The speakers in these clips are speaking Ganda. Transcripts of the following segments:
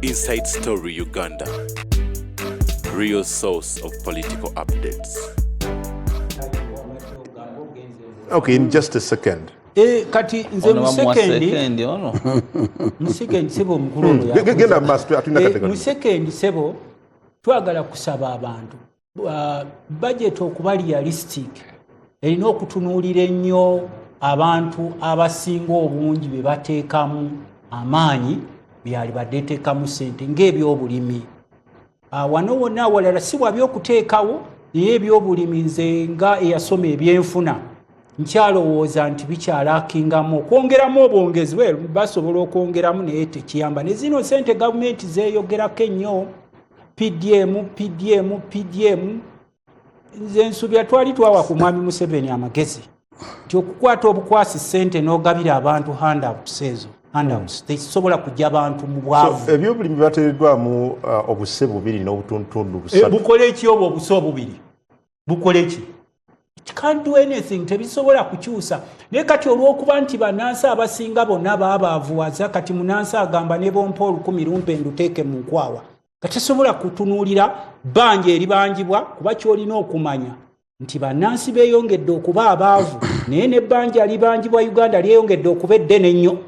Inside Story Uganda, real source of political updates. Okay, in just a second. Kati nze musekendi sebo mukulu genda master atuna kategori musekendi sebo twagala kusaba abantu budget okuba realistic erina okutunuulira ennyo abantu abasinga obungi be bateekamu amaanyi byali badeteekamu ssente ng'ebyobulimi wano wonna awalala si bwabyokuteekawo naye ebyobulimi nze nga eyasoma ebyenfuna nkyalowooza nti bikyalakingamu okwongeramu obwongezi basobola okwongeramu naye tekiyamba ne zino ssente gavumenti zeeyogerako ennyo PDM nze nsubya twali twawa ku mwami Museveni amagezi nti okukwata obukwasi ssente n'ogabira abantu handouts ezo tekisobola kujja abantu mu bwavu ebyobulimi bateereddwamu obuse bubiri n'obutundutundu busatu bukole ki obwo obuse obubiri bukole ki can't do anything tebisobola kukyusa naye kati olw'okuba nti bannansi abasinga bonna baabaavuwaza kati munansi agamba ne bompa 10,000 lumpe nduteeke mu nkwawa katasobola kutunuulira bbanja eribangibwa kuba kyolina okumanya nti bannansi beeyongedde okuba abaavu naye n'ebbanja libangibwa Uganda lyeyongedde okuba eddene ennyo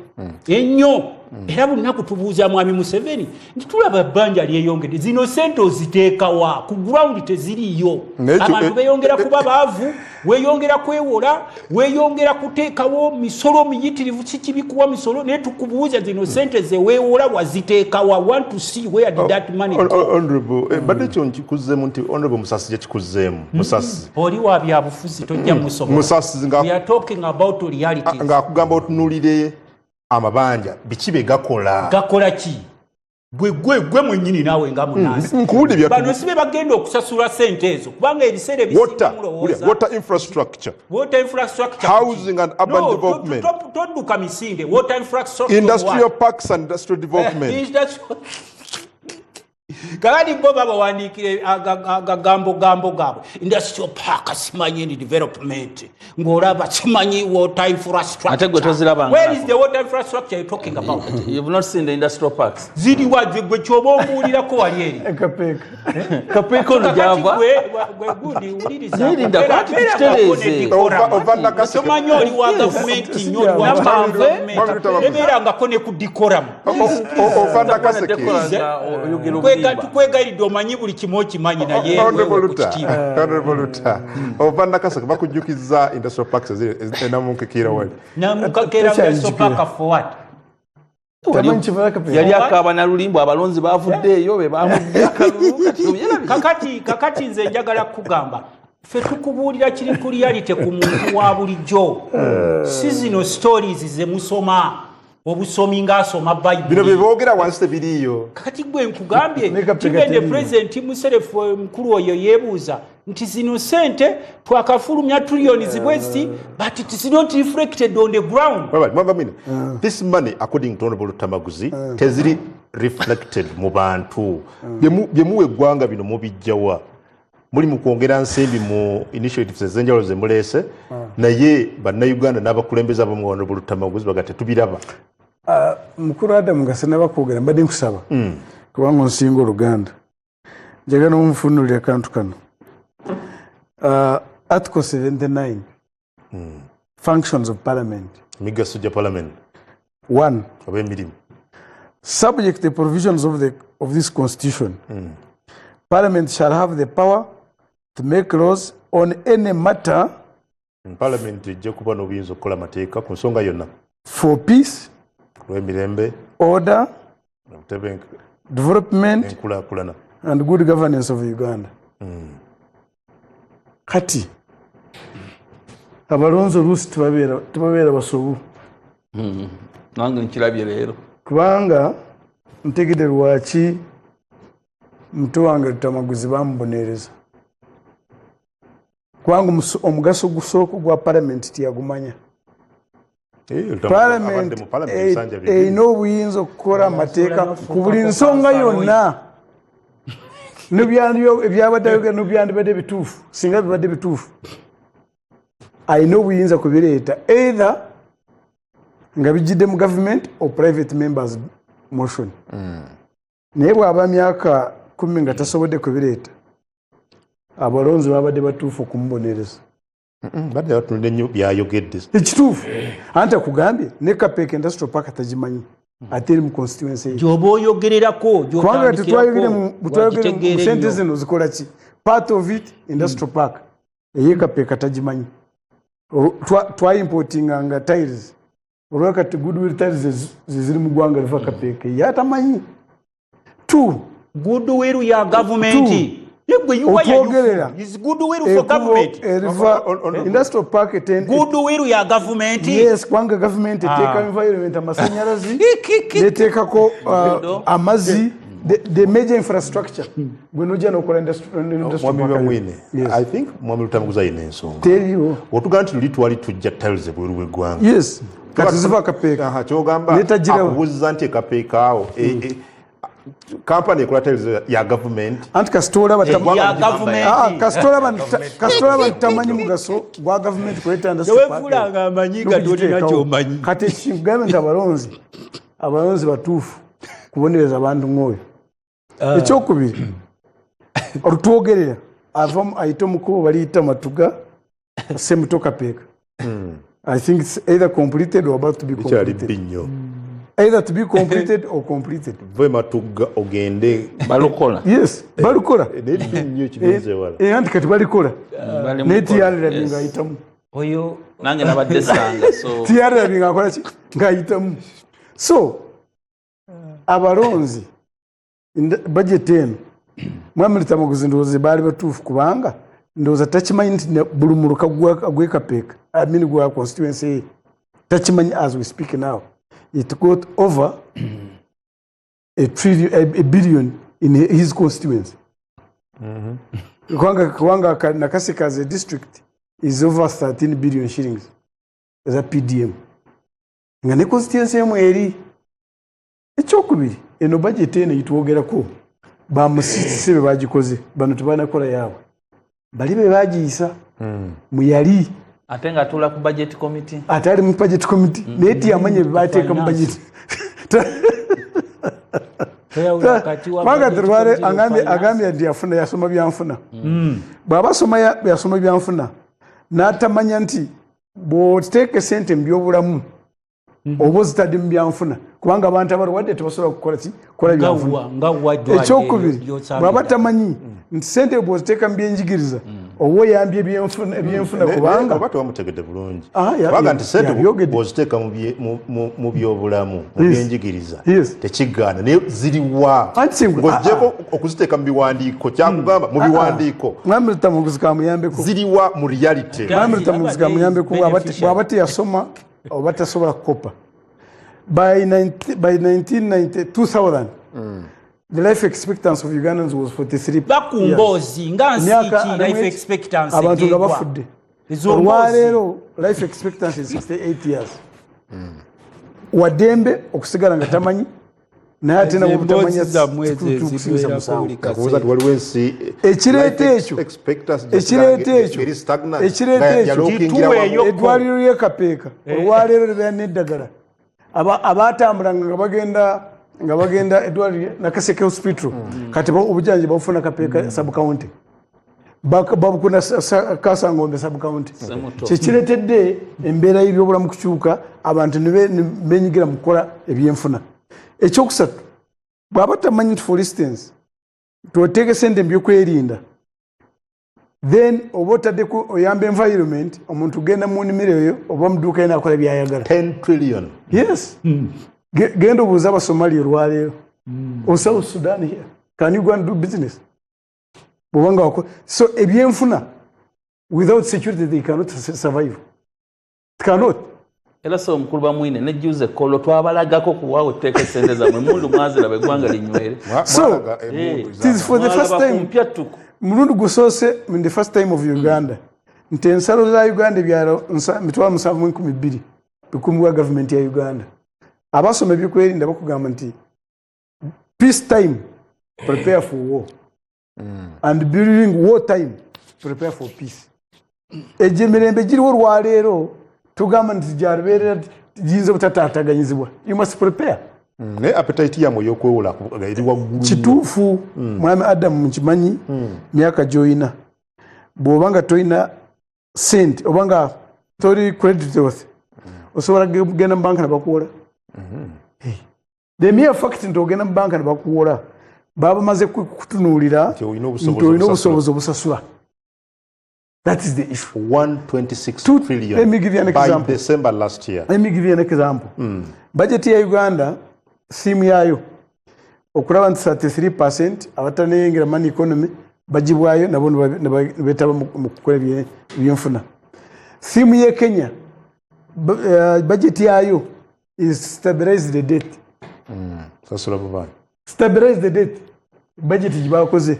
ennyo era bunaku tubuuza mwami Museveni nti tulaba ebbanja lyeyongedde zino ssente oziteekawa ku ground teziriiyo abantu beeyongera kuba baavu weeyongera kwewola weeyongera kuteekawo misolo miyitirivu kikibikuwa misolo naye tukubuuza zino ssente zeweewola waziteekawa want to see where did that money go honorable badde ekyo nkikuzeemu nti honorable Musasi gyekikuzeemu Musasi oli wa byabufuzi tojja musobola Musasi we are talking about reality ng'akugamba otunuulire amabanja bikibe gakola ki gwe mwennyini naawe nga munansi bano sibe bagenda okusasula ssente ezo kubanga ebiseera water infrastructure housing and urban development todduka misinde water infrastructure industrial parks and industrial development kakati bo babawandiikire agagambo gaabwe industrial park simanyi ni development ng'olaba simanyi water infrastructure where is the water infrastructure you're talking about you've not seen the industrial parks ziri wajwe gwe kyoba ombuulirako wali eri kapeka olujava gwe gundi uliriza nirinda kwati kitereeze somanyi oli wa gavumenti nnyo oli wa gavumenti ebeerangako ne ku dikoramu ovanda kaseke tukwegayiridde omanyi buli kimu okimanyi naye ovanda kaseke bakujjukiza industrial parks enamunkekera wali namukakera industrial park for what yali akaaba na lulimbu abalonzi baavuddeeyo be baamudde kakati nze njagala kukugamba ffe tukubuulira kiri ku reality ku muntu wa bulijjo si zino stories ze musoma obusomi ng'asoma bayibuli bino bye boogera wansi tebiriiyo kakati gwe nkugambye kibende pulezidenti Muserefu mukulu oyo yeebuuza nti zino ssente twakafulumya trillioni zibwezi but it is not reflected on the ground. This money according to Honorable Tamaguzi teziri reflected mu bantu bye muwe eggwanga bino mubijjawa muli mu kwongera nsimbi mu initiatives ezenjawulo ze muleese naye bannayuganda n'abakulembeze abamu Honorable Tamaguzi bagate tubiraba mukuru Adamu Gasana bakwogera mbadde nkusaba kubanga onsinga Oluganda njagala omunfunulira akantu kano Article 79 Functions of Parliament migaso gya Parliament 1 ab'emirimu subject to the provisions of this constitution Parliament shall have the power to make laws on any matter Parliament ejja kuba n'obuyinza okukola amateeka ku nsonga yonna for peace olw'emirembe order development enkulaakulana and good governance of Uganda kati abalonzi oluusi tubabeera basobu nange nkirabye leero kubanga ntegedde lwaki muto wange Tamaguzi bamubonereza kubanga omugaso gusooka gwa Parliament tiyagumanya Parliament erina obuyinza okukola amateeka ku buli nsonga yonna ebyabadde bituufu singa bibadde bituufu alina obuyinza kubireeta either nga bijjidde mu government or private members motion naye bw'aba myaka 10 nga tasobodde kubireeta abalonzi babadde batuufu okumubonereza badde batunudde nnyo byayogedde ekituufu anti akugambye ne Kapeka Industrial Park tagimanyi ate eri mu constituency gyoba oyogererako kubanga tetwayogere mu sente zino zikola ki part of it industrial park eye Kapeka tagimanyi twaimportinganga tiles olwakati goodwill tiles ziziri mu ggwanga liva Kapeka ye atamanyi goodwill ya government otwogerera is goodwill for government industrial park goodwill ya government yes kwanga government eteeka environment amasanyalazi neteekako amazzi the major infrastructure gwenojja nokola mwami I think mwami Lutamaguzi ayina ensonga teriwo otugamba nti luli twali tujja tiles bweru bw'eggwanga yes kati ziva Kapeka kyogamba akubuuziza nti Kapeka awo kampani ekola tiles ya government anti kasitola batamanyi mugaso gwa government kuleta tewevulanga amanyi nga tolina kyomanyi kati ekigambe nti abalonzi batuufu kubonereza abantu ng'oyo ekyokubiri olutwogerera ayita omukubo baliyita Matuga Semuto Kapeka I think it's either completed or about to be completed either to be completed or completed ve Matuga ogende balukola yes balukola nebinyo kigenze wala anti kati balikola netiyalira ngayitamu oyo nange nabadde sanga so tiyalira ngakola ki ngayitamu so abalonzi budget eno mwami Lutamaguzi ndowooza baali batuufu kubanga ndowooza takimanyi nti buli muluka gwe Kapeka amini gwa constituency takimanyi as we speak now it got over a billion in his constituency kwanga Nakaseka as a district is over 13 billion shillings as a PDM nga ne constituency emu eri ekyokubiri eno budget eno yitwogerako bamusisi be bagikoze bano tebanakola yaabwe bali be bagiyisa muyali ate nga atula ku budget committee atali mu budget committee naye tiyamanye bebateeka mu budget Manga terwale agambye nti yafuna yasoma byanfuna bw'aba yasoma byanfuna n'atamanya nti bw'oteeka sente mu byobulamu oba zitadde mu byanfuna kubanga abantu abalwadde tebasobola kukola ki kola byanfuna ekyokubiri bw'aba tamanyi nti sente bw'oziteeka mu byenjigiriza oba oyambye ebyenfuna kubanga oba tewamutegedde bulungi kubanga nti sente bw'oziteeka mu byobulamu mu byenjigiriza tekigaana naye ziriwa ng'oggyeko okuziteeka mu biwandiiko kyakugamba mu biwandiiko mwami Lutamaguzi kamuyambeko ziriwa mu reality mwami Lutamaguzi kamuyambeko bw'aba teyasoma oba tasobola kukopa by 2000 the life expectancy of Ugandans was 43 bakumbozi nga nsiki life expectancy abantu nga bafudde olwaleero life expectancy is 68 years wadembe okusigala nga tamanyi naye ate nabo butamanya kusinza musango ekireeta ekyo eddwaliro ly'e Kapeka olwaleero libeera n'eddagala abaatambulanga nga bagenda eddwaliro Nakaseke hospital kati obujjanjabi babufuna Kapeka sub county babukuna Kasangombe sub county kyekireetedde embeera y'ebyobulamu kukyuka abantu benyigira mu kukola ebyenfuna ekyokusatu bw'aba tamanyi nti for instance twoteeke sente mu byokwerinda then oba otaddeko oyamba environment omuntu genda mu nnimiro eyo oba mu dduuka yena akola byayagala 10 trillion yes genda obuuza abasomalia olwaleero South Sudan here can you go and do business bwobanga so ebyenfuna without security they cannot survive cannot era so omukulu bamwine nejjuze kolo twabalagako kuwawo teeka sente zamwe mundu mwazira beggwanga linywere so it is for the first time mulundu gusoose in the first time of Uganda nti ensalo za Uganda ebyalo 7,200 bikuumibwa gavumenti ya Uganda abasoma ebyokwerinda bakugamba nti peace time prepare for war and during war time prepare for peace egyo emirembe giriwo olwaleero tugamba nti gyalibeerera giyinza obutataataganyizibwa you must prepare ne appetite yamwe yokwewola eri waggulu kituufu mwami Adam nkimanyi myaka gy'oyina bw'obanga toyina sente obanga tori credit worth osobola kugenda mu banka ne bakuwola the mere fact nti ogenda mu banka ne bakuwola baba maze kutunuulira nti olina obusobozi obusasula. That is the issue. 126 trillion let me give you an example. By December last year. Let me give you an example. Budget ya Uganda theme yayo okulaba nti 33% abataneyingira money economy bagibwayo nabo betaba mu kukola byenfuna. Theme ya Kenya budget yayo is stabilize the debt. Sasula bubani. Stabilize the debt. Budget gibakoze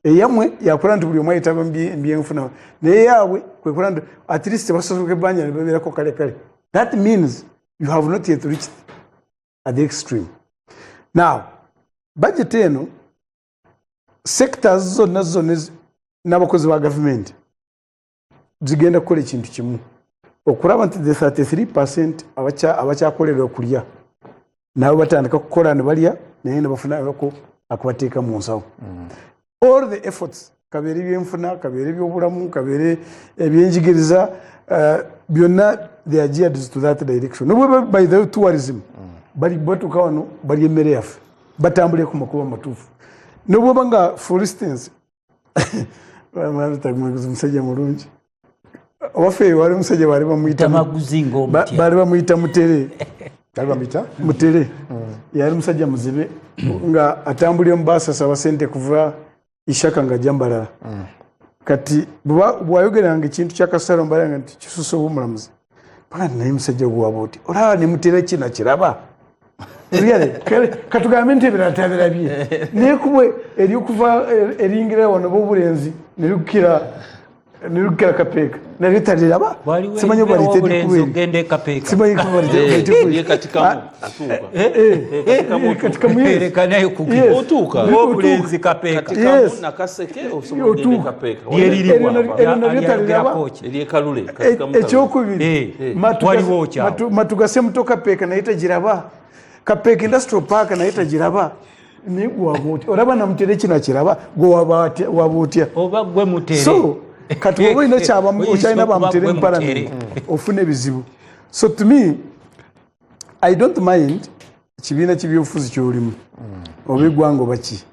eyamwe yakola nti buli omwe ayitaba mbyenfuna naye yaabwe kwekola nti at least basosoke banja nebabeerako kale. That means you have not yet reached at the extreme. Now budget eno sectors zonna n'abakozi ba government zigenda kukola ekintu kimu okulaba nti the 33% abakyakolerwa okulya nabo batandika kukola ne balya naye ne bafunako akubateeka mu nsawo. All the efforts kabeere byenfuna kabeere byobulamu kabeere ebyenjigiriza byonna they are geared to that direction. No by the tourism bali batuka wano bali emmere yaffe batambule ku makubo matuufu nobwoba nga for instance musajja mulungi waffe wali musajja bali bamuyita mutere mutere yali musajja muzibe nga atambulira mu baasa asaba sente kuva ishaka nga jambalala kati bwayogeranga ekintu kyakasalo mbalanga nti kisusa obumulamuzi paka naye musajja gwaba oti olaba ne mutere kina kiraba katugambe nti ebiratabirabye naye kubwe eryokuva eringira wano bobulenzi nerikukira kapeeka nalyo taliraba simanyi ekyokubiri matugase muto kapeeka naye tagiraba kapeeka industrial park naye tagiraba naye gwaba otya olaba namutere kino kiraba gwe waba otya so kati oba olina kyalina bamutere mu parliament ofuna ebizibu. So to me I don't mind kibiina kibyobufuzi kyolimu oba eggwanga oba ki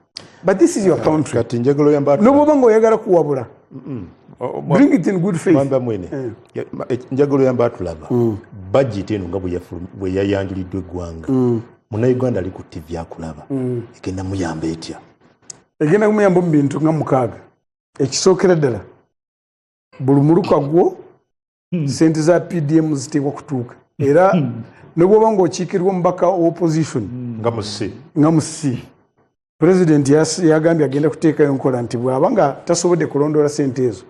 but this is your country kati njagalo yamba noboba nga oyagala kuwabula bring it in good faith mwamba mwene njagalo yamba atulaba budget eno nga bwe yayanjuliddwa eggwanga munnayuganda ali ku TV akulaba egenda muyamba etya egenda kumuyamba mu bintu nga 6 ekisookera ddala buli muluka gwo sente za PDM ziteekwa kutuuka era nebwoba nga okiikirwa omubaka opposition nga musi president yagambye agenda kuteekayo nkola nti bw'aba nga tasobodde kulondoola sente ezo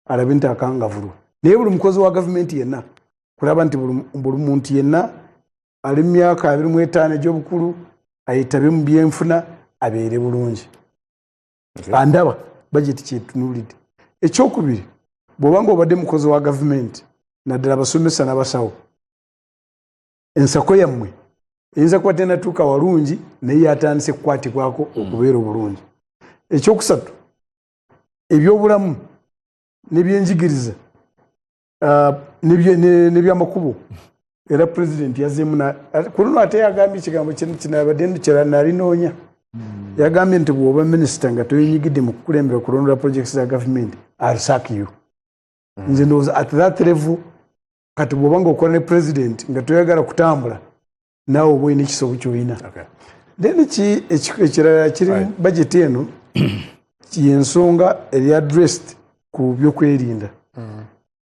alabe nti akangavulwa naye buli mukozi wa gavumenti yenna kulaba nti buli muntu yenna ali mu myaka 25 egy'obukulu ayitabe mu byenfuna abeere bulungi andaba budget kyetunuulidde. Ekyokubiri bw'oba nga obadde mukozi wa gavumenti naddala abasomesa n'abasawo ensako yammwe eyinza kuba tenatuuka walungi naye yatandise kukwatibwako okubeera obulungi. Ekyokusatu ebyobulamu n'ebyenjigiriza n'ebyamakubo era pulezidenti yazzeemu ku luno ate yagambye ekigambo kinabadde kyenalinoonya yagambye nti bw'oba minisita nga toyenyigidde mu kukulembera okulondola projects za gavumenti I'll sack you. Nze ndowooza at that level kati bw'oba nga okola ne president nga toyagala kutambula naawe oba olina ekisobo ky'olina. Then ekirala kiri budget eno yensonga eri addressed ku byokwerinda.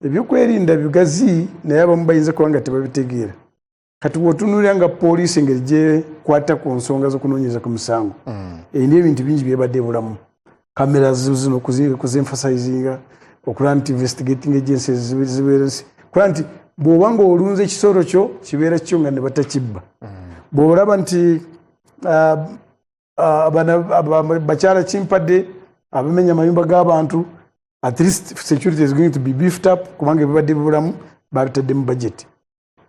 Ebyokwerinda bigazi naye abamu bayinza kuba nga tebabitegeera. Kati bw'otunuulira nga poliisi engeri gyekwata ku nsonga z'okunoonyeza ku misango erina ebintu bingi byebadde bulamu kamera zino kuzemfasizinga okulaba nti investigating agencies zibeera kulaba nti bw'oba nga olunze ekisoro kyo kibeera kyo nga ne batakibba bw'olaba nti bakyala kimpadde abamenya amayumba g'abantu at least security is going to be beefed up kubanga ebibadde bibulamu babitadde mu budget.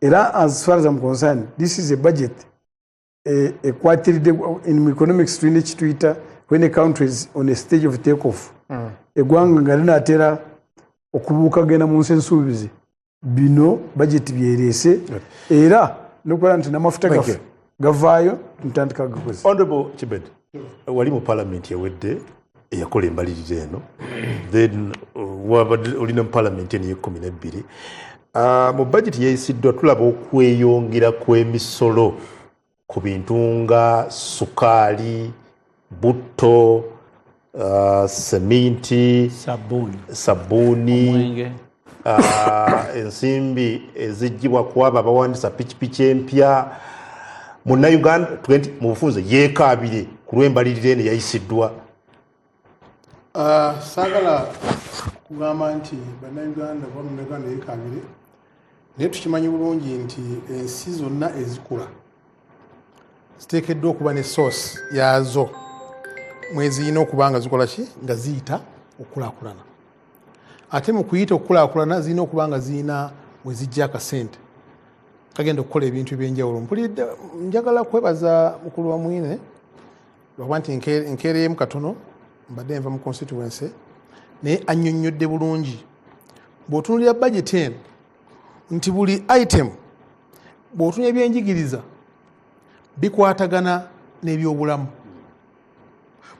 Era as far as I'm concerned, this is a budget ekwatiridde in economics tulina ekituyita when a country is on a stage of take off eggwanga nga linaatera okubuuka genda mu nsi ensuubizi bino budget byereese era nokukola nti n'amafuta gavaayo ntandika gakoze. Honorable Chibet, wali mu parliament ewedde eyakola embalirira eno then olina mu parliament eno ye12 mu budget yeyisiddwa tulaba okweyongera kw'emisolo ku bintu nga sukaali butto seminti sabbuuni ensimbi eziggyibwa ku abo abawandisa pikipiki empya munnayuganda mu bufunze yeekaabire ku lw'embalirira eno yayisiddwa. Saagala kugamba nti bannayuganda bannayuganda yeekaabire naye tukimanyi bulungi nti ensi zonna ezikula ziteekeddwa okuba ne source yaazo mweziyina okuba nga zikola ki nga ziyita okulaakulana ate mu kuyita okukulaakulana zirina okuba nga zirina mwe zijja akasente kagenda okukola ebintu ebyenjawulo. Mpulidde njagala kwebaza mukulu wa Mwine lwakuba nti nkeereemu katono mbadde nva mu constituency naye annyonnyodde bulungi bw'otunuulira budget eno nti buli item bw'otunuulira ebyenjigiriza bikwatagana n'ebyobulamu,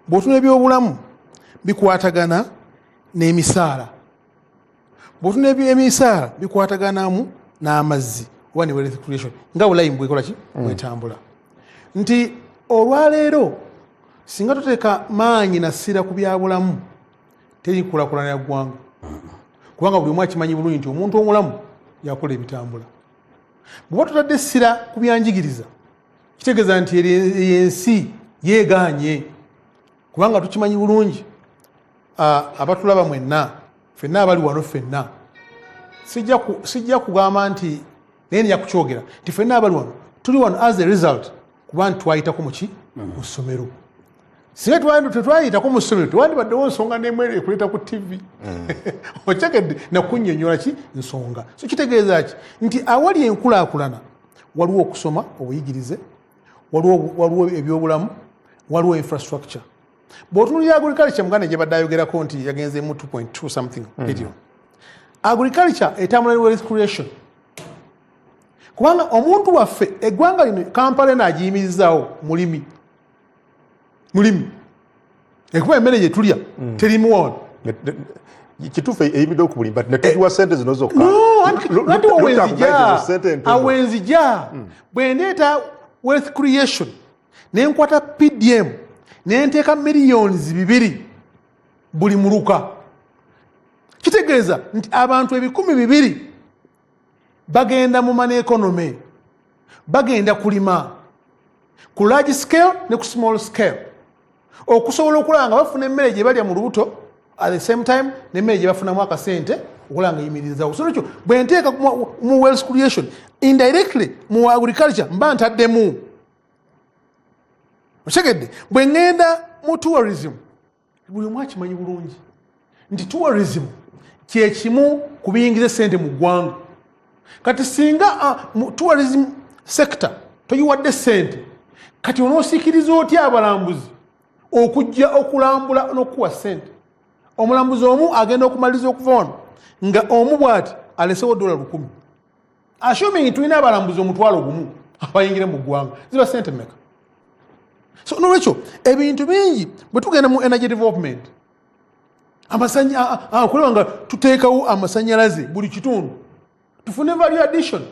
bw'otunuulira ebyobulamu bikwatagana n'emisaala, bw'otunuulira emisaala bikwataganamu n'amazzi oba ne wealth creation nga bulayimu bwekola ki bwetambula. Nti olwaleero singa tuteeka maanyi nassira ku byabulamu teri kulaakulana ya ggwanga kubanga buli omu akimanyi bulungi nti omuntu omulamu yakola ebitambula. Bw'oba tutadde essira ku byanjigiriza kitegeeza nti ensi yeegaanye kubanga tukimanyi bulungi abatulaba mwenna ffenna abali wano ffenna sijja kugamba nti naye nja kukyogera nti ffenna abali wano tuli wano as a result kuba nti twayitako muki mu ssomero. Singa tetwayitako mu ssomero tewandibaddewo nsonga n'emwere ekuleeta ku tv okyegedde nakunnyonnyola ki nsonga. So kitegeeza ki nti awali enkulaakulana waliwo okusoma obuyigirize, waliwo ebyobulamu, waliwo infrastructure. Bw'otunuulira agriculture muganda gye badde ayogerako nti yagenzeemu 2.2 something billion. Agriculture etambula ne wealth creation kubanga omuntu waffe eggwanga lino Kampala n'agiyimirizaawo mulimi ekuba emmere gye tulya terimu wano kituufu eyimidde okubulimba netugiwa sente zino zokka anti awenzija bwe ndeeta wealth creation nenkwata PDM nenteeka millions 2 buli muluka kitegeeza nti abantu 200,000 bagenda mu money economy bagenda kulima ku large scale ne ku small scale okusobola okulanga bafuna emmere gye balya mu lubuto at the same time n'emmere gye bafunamu akasente okulanga yimirizawo. So nekyo bwe nteeka mu wealth creation indirectly mu agriculture mba ntaddemu okyegedde. Bwe ngenda mu tourism buli omu akimanyi bulungi nti tourism kyekimu ku biyingiza sente mu ggwanga. Kati singa mu tourism sector toyiwadde sente kati onoosiikiriza otya abalambuzi okujja okulambula n'okuwa sente? Omulambuzi omu agenda okumaliriza okuva wano nga omu bw'ati alesewo $100 assuming tulina abalambuzi 1,000 abayingire mu ggwanga ziba sente mmeka? So nolwekyo ebintu bingi bwe tugenda mu energy development kulaba nga tuteekawo amasannyalaze buli kitundu tufune value addition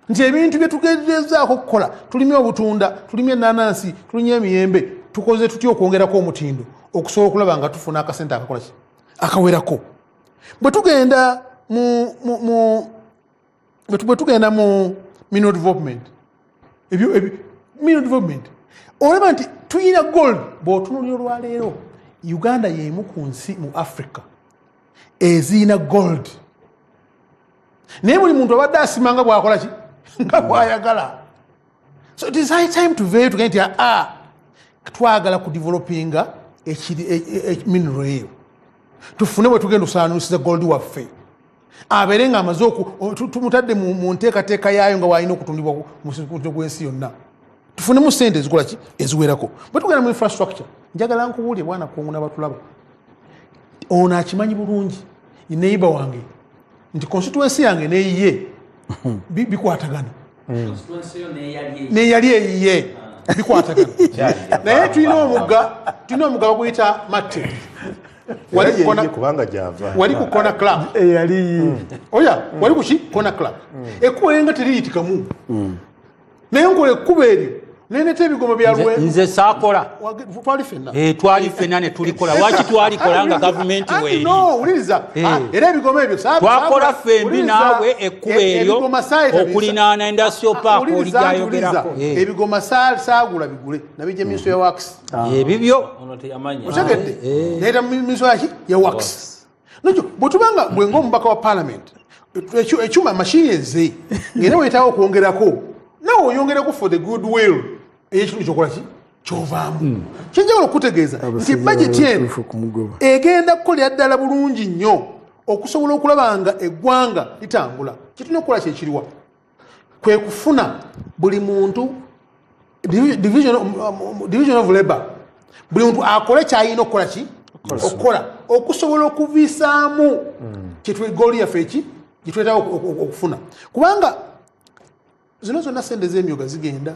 nti ebintu bye tugezezaako okukola tulimye obutunda tulimye ennaanansi tulimye emiyembe tukoze tutya okwongerako omutindo okusobola okulaba nga tufuna akasente akakola ki akawerako. Bwe tugenda mu mineral development mineral development olaba nti tuyina gold. Bw'otunuulira olwaleero Uganda y'emu ku nsi mu Africa eziyina gold naye buli muntu abadde asimanga bw'akola ki nga bw'ayagala. So it is high time to veyo tugende nti twagala ku developinga mineral eyo tufune bwe tugenda osaanuusiza gold waffe abeere nga amaze tumutadde mu nteekateeka yaayo nga waalina okutundibwa mu gw'ensi yonna. tufunemu sente ezikola ki eziwerako bwe tugenda mu infrastructure njagala nkubuulire bwana kungu n'abatulaba ono akimanyi bulungi neighbor wange nti constituency yange neyiye bikwatagana neyali eyiye bikwatagana naye tulina omugga baguyita matte wali ku kona club oya wali kuki kona club ekkuba yenga teriyitikamu naye nkola ekkuba eryo neneta ebigoma bya nze saakola twali fenna ne tulikola lwaki twalikola nga gavumenti weeri wuliriza era ebigoma ebyo twakola fembi naawe ekkuba eryo okulinaana industrial park olijayogerako ebigoma saagula bigule nabijja minisitule ya wax ebibyo otegedde naeta minisitule yaki ya wax nakyo bwetubanga bwenga omubaka wa parliament ekyuma mashini eze ngera wetaawo okwongerako nawe oyongerako for the good will eyekitundu kyokola ki kyovaamu kyenjagala okutegeeza nti bajeti eno egenda kukolera ddala bulungi nnyo okusobola okulaba nga eggwanga litambula kitulina okukola kyekiriwa kwe kufuna buli muntu division of labor buli muntu akole kyayina okukola ki okukola okusobola okuviisaamu kyetwegoli yaffe eki gyetwetaawo okufuna kubanga zino zonna sente z'emyoga zigenda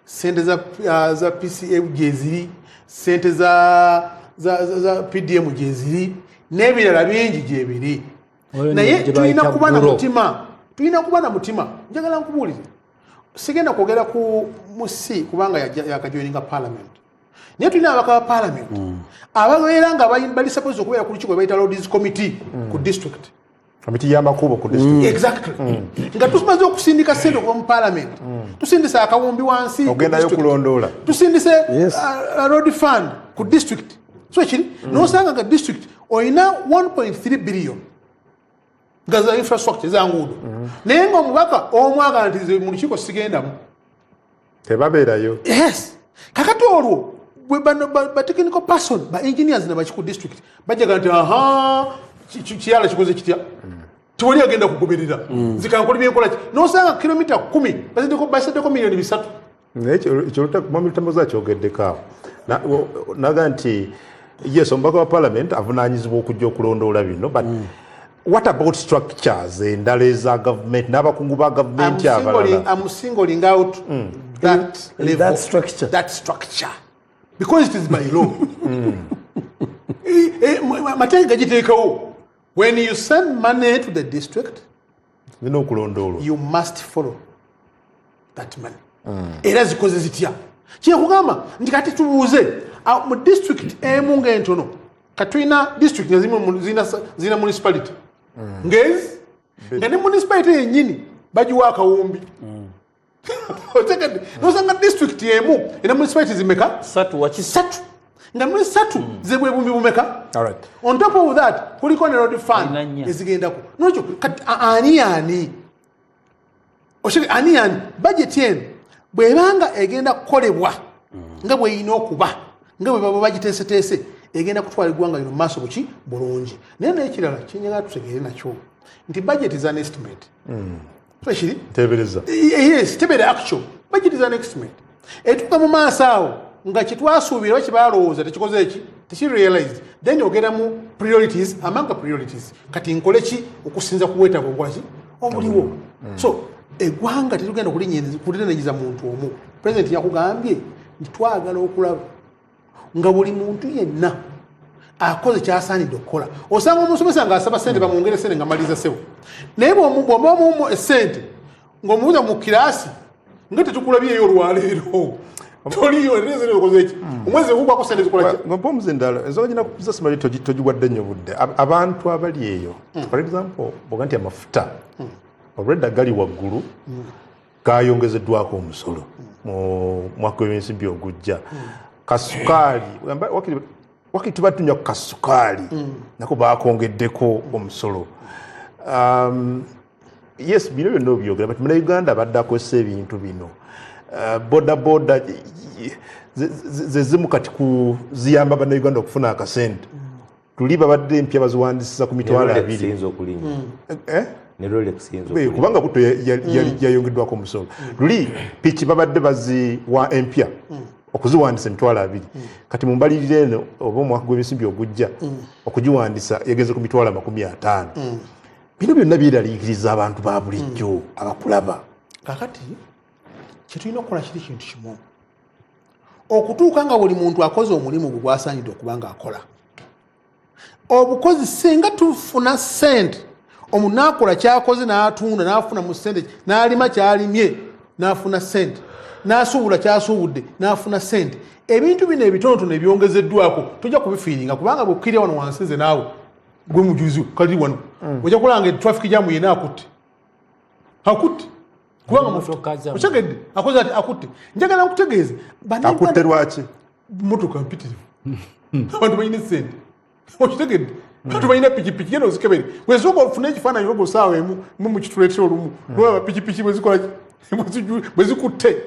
sente za PCA gyeziri sente za PDM gyeziri n'ebirala bingi gyebiri naye tulina kuba na mutima njagala nkubuulire sigenda kwogera ku musi kubanga yakajoininga parliament naye tulina abaka ba parliament ababeera nga bali suppose okubeera ku lukiiko bayita Lords Committee ku district komiti y'amakubo ku district exactly nga tumaze okusindika sente okuva mu parliament tusindise akawumbi wansi ogendayo kulondoola tusindise road fund ku district so kiri nosanga nga district oyina 1.3 billion nga za infrastructure za nguudo naye nga omubaka omwaga nti mu lukiiko sigendamu tebabeerayo yes kakati olwo ba technical person ba engineers na bakiku district bajaga nti kiyala kikoze kitya tiwali agenda kugoberera zikankoli byenkola ki nosanga kilomita 10 baseddeko miliyoni 3 ekyo lutambo zakyogeddeko naga nti yes omubaka wa parliament avunaanyizibwa okujja okulondoola bino but what about structures endala eza government n'abakungu ba gavumenti abalala I'm singling out that level, that structure because it is by law mateeka giteekawo when you send money to the district you must follow that money era zikoze zitya kyekugamba nti kati tubuuze mu district emu ng'entono katulina district zina municipality ngezi nga ne municipality yennyini bagiwa akawumbi otegedde nosanga district emu ena municipality zimeka satu nga muli satu zebwe bumbi bumeka on top of that kuliko ne road fund ezigendako nokyo ani oshiri ani budget yen bwebanga egenda kukolebwa nga bweyina okuba nga bwe baba bagiteeseteese egenda kutwala eggwanga lino maaso buki bulungi naye n'ekirala kyenyagala tutegeere nakyo nti budget is an estimate twekiri tebereza yes tebere actual budget is an estimate etuuka mu maaso awo nga kyetwasuubira oba kyebalowooza tekikoze eki tekirealized then ogenda mu priorities among priorities kati nkole ki okusinza ku bwetaavu obwaki obuliwo so eggwanga tetugenda kulinenyiza muntu omu president yakugambye nti twagala okulaba nga buli muntu yenna akoze kyasaanidde okukola osanga omusomesa ng'asaba sente bamwongere sente nga maliriza sebo naye bw'obamumu esente ng'omubuuza mu kiraasi nga tetukulabyeyo olwaleero toliyo erezero okoze eki omwezi ogugwako sente zikola ki ngompa omuzindalo ensonga gina kuza simali togiwadde nnyo budde abantu abali eyo for example boga nti amafuta olwedda gali waggulu gayongezeddwako omusolo mu mwaka w'ensimbi ogujja kasukaali wakati tuba tunywa ku kasukaali nako bakongeddeko omusolo yes bino byonna obyogera but munauganda badde akozesa ebintu bino bodaboda zezimu kati kuziyamba bannayuganda okufuna akasente tuli babadde empya baziwandisiza ku mitwalo 2 ne Rolex yinzo kubanga buto yayongeddwako omusolo luli piki babadde baziwa empya okuziwandisa emitwalo 2 kati mumbalirire eno oba omwaka gw'ebisimbi ogujja okugiwandisa yageze ku mitwalo 50 bino byonna byeraliikiriza abantu ba bulijjo abakulaba kakati kyetulina okukola kiri kintu kimu okutuuka nga buli muntu akoze omulimu gwe gwasaanidde okuba nga akola obukozi singa tufuna sente omuntu naakola kyakoze n'atunda n'afuna mu sente n'alima kyalimye n'afuna sente n'asuubula kyasuubudde n'afuna sente ebintu bino ebitonotono ebyongezeddwako tojja kubifiiringa kubanga bwekkirya wano wansi nze naawe gwe mujuzi kali wano ojja kulanga traffic jamu yena akutte kubanga mutegedde akoze ati akutte njagala nkutegeeze akutte lwaki motoka mpitirivu abantu balina sente okitegedde abantu balina pikipiki genda ozikebere bwezooka ofuna ekifaananyi oba osaawa emu mukituleetera olumu olaba pikipiki bwezikutte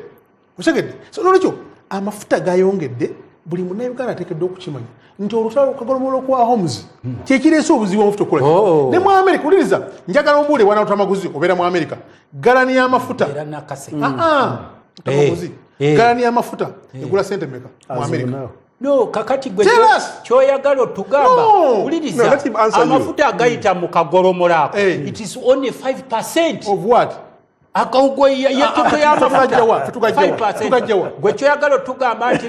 okitegedde so nolwekyo amafuta gayongedde buli munnayuganda ateekeddwa okukimanya nti olutalo lukagolomola okwa homes kyekireese obuzibu omufuta okukola ne mu Amerika uliriza njagala ombuule wana lutamaguzi obeera mu Amerika galani y'amafuta tamaguzi galani y'amafuta egula sente meka mu Amerika no kakati gwe kyoyagala otugamba uliriza amafuta agayita mu kagolomola ako it is only 5% of what akawugo yetoto y'amafuta gwe kyoyagala otugamba nti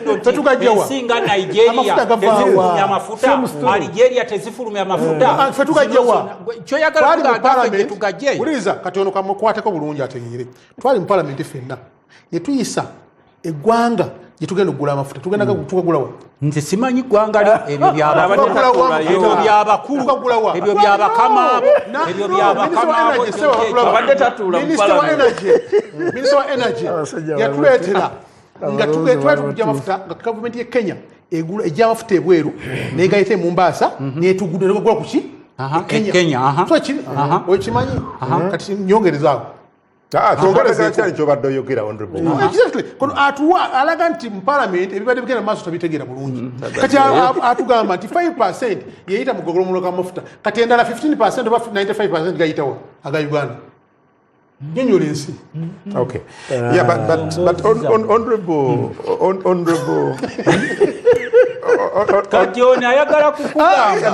ensinga Nigeria tezifulumya amafuta Algeria tezifulumya amafuta kyoyagala otugamba tugajje uliriza kati ono kamukwateko bulungi ategeere twali mu parliament ffenna ne tuyisa eggwanga gitugenda okugula amafuta tugenda tukagulawa nze simanyi ggwanga ebyo byabakulu ebyo byabakamaabo ebyo byabakamaabo abadde tatuula mu Minister wa Energy yatuleetera nga tugya amafuta nga gavumenti ye Kenya egula ejja amafuta ebweru negayite mu Mombasa netugudde nekugula kuki Kenya so kiri okimanyi kati nyongerezaawo kyali kyobadde oyogera kono atuwa alaga nti mu parliament ebibadde bigenda maaso tabitegeera bulungi kati atugamba nti 5% yeyita mu gogolomulo k'amafuta kati endala 15% oba 95% gayitawa aga Uganda nyonyola ensi okay yeah but honorable kati ono ayagala kukugamba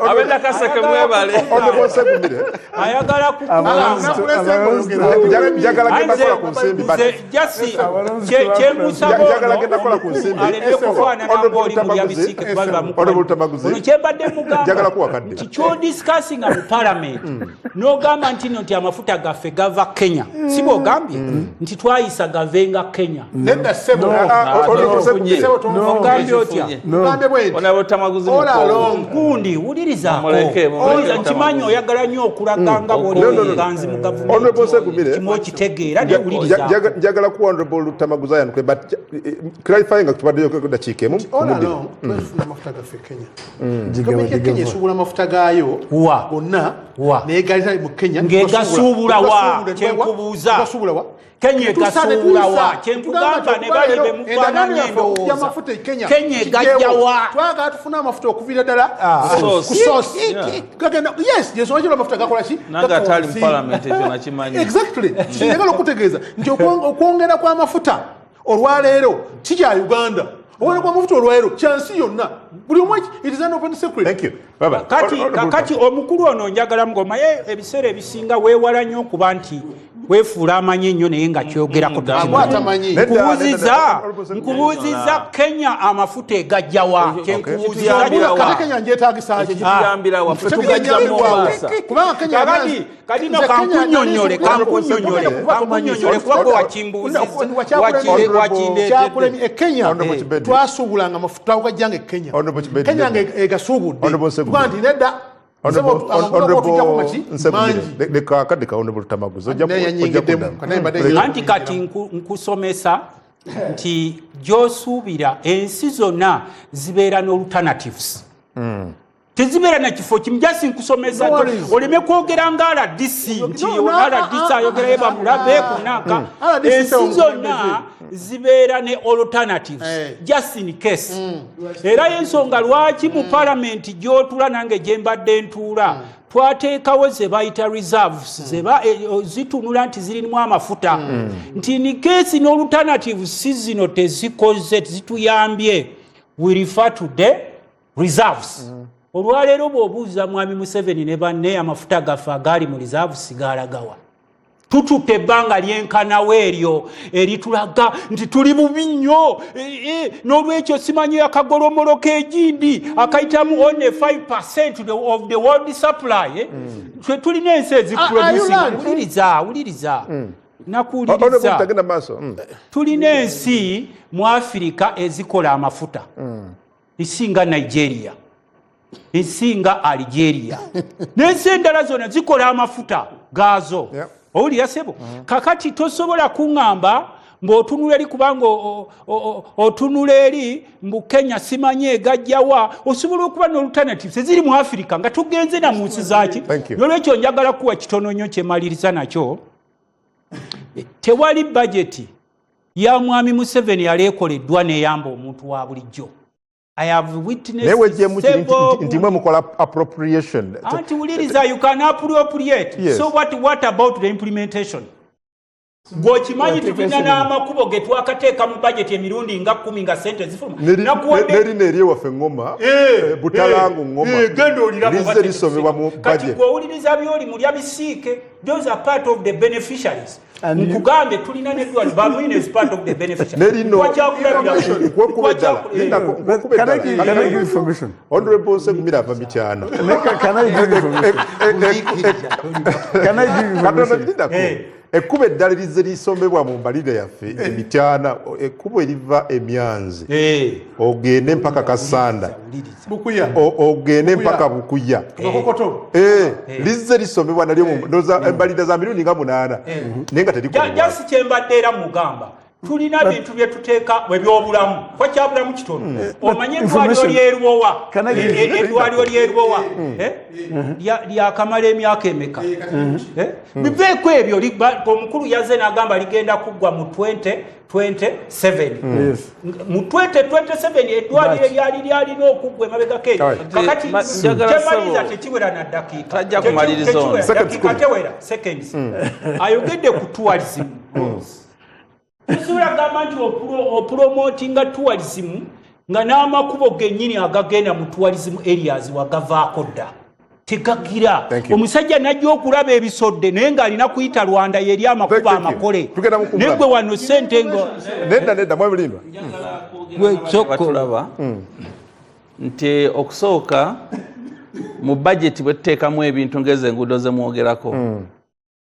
abenda kaseke mwebale ayagala kukugamba jasi kyemusaba aleme kufaanana ng'oli mu byabisiike kuba bamukono kyembadde mugamba nti kyodisikasinga mu parliament n'ogamba nti amafuta gaffe gava Kenya si bw'ogambye nti twayisa gavenga Kenya nedda ssebo ogambye otya nkundi wulirizaako nkimanyi oyagala nnyo okulaganga bwoliganzi mu gavumenti kimu okitegeera newulirizaako njagala ku honorable Lutamaguzi Ian but clarifying nga tubaddeyo dakiika emu amafuta gaffe Kenya Kenya esuubula amafuta gaayo gonna neegalira mu Kenya ng'egasuubula wa kyenkubuuza Kenya egasuubula wa kyenkugamba ne bali be mufaananya endowooza Kenya egajja wa twagala tufuna amafuta okuviira ddala ku source gagenda yes yesowagira amafuta gakola ki nanga atali mu parliament ekyo nakimanyi exactly njagala okutegeeza nti okwongera kw'amafuta olwaleero si kya Uganda okwongera kw'amafuta olwaleero kyansi yonna buli omu it is an open secret. Thank you. Kati omukulu ono njagala mugomaye ebiseera ebisinga weewala nnyo okuba nti weefuula amanyi ennyo naye nga kyogerako nkubuuziza Kenya amafuta egajjawa Kenya njeetaagisa ki kubanga Kenya kati no kankunyonyole kuba gwe wakimbuuzizakyakulemi Kenya twasuubulanga amafuta ogajjanga Kenya Kenya egasuubudde kuba nti nedda anti kati nkusomesa nti gy'osuubira ensi zonna zibeera n'alternatives tezibeera na kifo kimu jasi nkusomesa oleme kwogera nga RDC nti RDC ayogerayo bamulabe kunaka ensi zonna zibeera ne alternatives just in case era y'ensonga lwaki mu parliament gy'otula nange gye mbadde ntuula twateekawo ze bayita reserves zitunula nti zirimu amafuta nti ni case n'alternative si zino tezikoze zituyambye we refer to the reserves olwaleero bw'obuuza mwami Museveni ne banne amafuta gaffe agaali mu reserves sigalagawa tututte ebbanga lyenkanawo eryo eritulaga nti tuli bubi nnyo n'olwekyo simanyi akagolomolo k'egindi akayitamu only 5% of the world supply twe tulina ensi ezikuwuliriza nakuwuliriza tulina ensi mu Afirika ezikola amafuta esinga Nigeria esinga Algeria n'ensi endala zonna zikola amafuta gaazo owulira sebo kakati tosobola kuŋŋamba ng'otunula eri kubanga otunula eri mbu Kenya simanyi egajjawa osobola okuba n'alternatives eziri mu Afirika nga tugenze na mu nsi zaaki n'olwekyo njagala kuwa kitono nnyo kyemaliriza nakyo tewali bajeti ya mwami Museveni yali ekoleddwa n'eyamba omuntu wa bulijjo I have witnessed appropriation. You can appropriate. Yes. So what about the implementation? Gochimanyi tupina na amakubo getwakateeka mu budget emirundi nga 10 nga sente zifuma. Neri neriye wafe ngoma. Butalangu ngoma. Gendo olirabo lisomebwa mu budget. Kati gwowuliriza byoli mulya bisiike. Those are part of the beneficiaries. Nkugambe tulina nedwali bamwine is part of the beneficiaries. Neri no. Can I give information? Honorable Segumira Vamichano. Can I give information? Can I give information? Ekkubo eddala lirisomebwa mu mbalire yaffe emityana ekkubo eriva Emyanzi ogende mpaka Kasanda ogende mpaka Bukuya lizze lisomebwa nalyo embalire za mirundi nga 8 naye nga terikola jasi kyembadde era mugamba tulina bintu bye tuteeka ebyobulamu kwa kyabulamu kitono omanye eddwaliro ly'erwowa lyakamala emyaka emeka biveeko ebyo omukulu yazze n'agamba ligenda kuggwa mu 2027 mu 2027 eddwaliro lyalina okuggwa emabegako eryo kakati kyemaliza tekiwera na ddakiika tewera seconds ayogedde ku tourism tusobola gamba nti opromotinga tourism nga n'amakubo gennyini agagenda mu tourism areas wagavaako dda tegagira omusajja najja okulaba ebisodde naye ng'alina kuyita Rwanda yeri amakubo amakole naye gwe wano ssente ngo nedda mwamulindwa tulaba nti okusooka mu budget bwe tuteekamu ebintu ngeze enguudo ze mwogerako